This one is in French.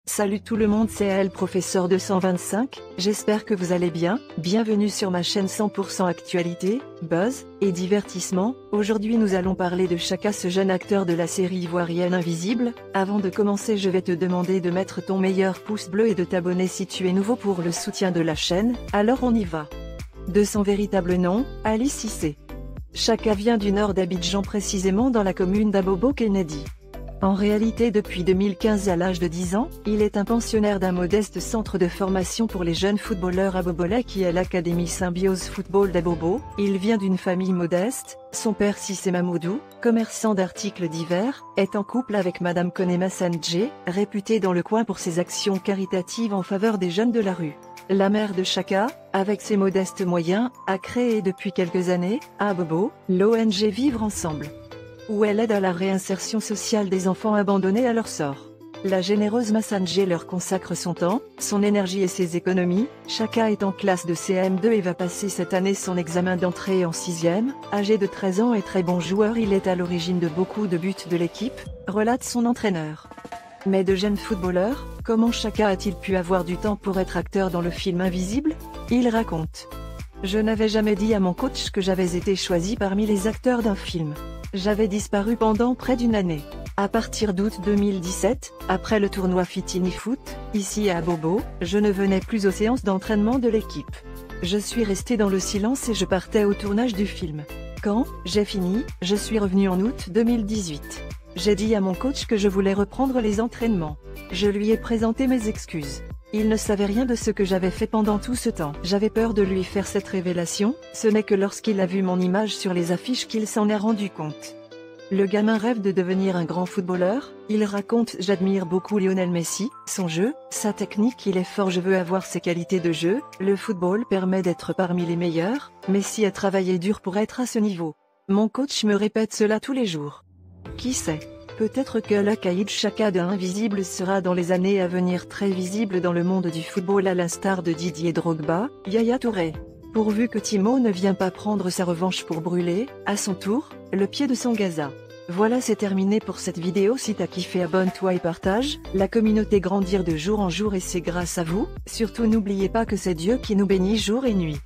Salut tout le monde, c'est Elle Professeur 225, j'espère que vous allez bien, bienvenue sur ma chaîne 100% actualité, buzz, et divertissement. Aujourd'hui nous allons parler de Chaka, ce jeune acteur de la série ivoirienne Invisible. Avant de commencer je vais te demander de mettre ton meilleur pouce bleu et de t'abonner si tu es nouveau pour le soutien de la chaîne, alors on y va. De son véritable nom, Ali Cissé. Chaka vient du nord d'Abidjan, précisément dans la commune d'Abobo Kennedy. En réalité, depuis 2015, à l'âge de 10 ans, il est un pensionnaire d'un modeste centre de formation pour les jeunes footballeurs abobolais qui est l'Académie Symbiose Football d'Abobo. Il vient d'une famille modeste, son père Cissé Mamoudou, commerçant d'articles divers, est en couple avec Madame Konema Sandjé, réputée dans le coin pour ses actions caritatives en faveur des jeunes de la rue. La mère de Chaka, avec ses modestes moyens, a créé depuis quelques années, à Abobo, l'ONG Vivre Ensemble, où elle aide à la réinsertion sociale des enfants abandonnés à leur sort. La généreuse Massandjé leur consacre son temps, son énergie et ses économies. Chaka est en classe de CM2 et va passer cette année son examen d'entrée en 6e. Âgé de 13 ans et très bon joueur, il est à l'origine de beaucoup de buts de l'équipe, relate son entraîneur. Mais de jeunes footballeurs, comment Chaka a-t-il pu avoir du temps pour être acteur dans le film Invisible? Il raconte: je n'avais jamais dit à mon coach que j'avais été choisi parmi les acteurs d'un film. J'avais disparu pendant près d'une année. À partir d'août 2017, après le tournoi Fitini Foot, ici à Abobo, je ne venais plus aux séances d'entraînement de l'équipe. Je suis resté dans le silence et je partais au tournage du film. Quand j'ai fini, je suis revenu en août 2018. J'ai dit à mon coach que je voulais reprendre les entraînements. Je lui ai présenté mes excuses. Il ne savait rien de ce que j'avais fait pendant tout ce temps. J'avais peur de lui faire cette révélation, ce n'est que lorsqu'il a vu mon image sur les affiches qu'il s'en est rendu compte. Le gamin rêve de devenir un grand footballeur, il raconte: j'admire beaucoup Lionel Messi, son jeu, sa technique, il est fort, je veux avoir ses qualités de jeu, le football permet d'être parmi les meilleurs, Messi a travaillé dur pour être à ce niveau. Mon coach me répète cela tous les jours. Qui sait? Peut-être que l'Akaïd Chaka de Invisible sera dans les années à venir très visible dans le monde du football, à l'instar de Didier Drogba, Yaya Touré. Pourvu que Timo ne vienne pas prendre sa revanche pour brûler, à son tour, le pied de son Gaza. Voilà, c'est terminé pour cette vidéo. Si t'as kiffé, abonne-toi et partage, la communauté grandir de jour en jour et c'est grâce à vous. Surtout n'oubliez pas que c'est Dieu qui nous bénit jour et nuit.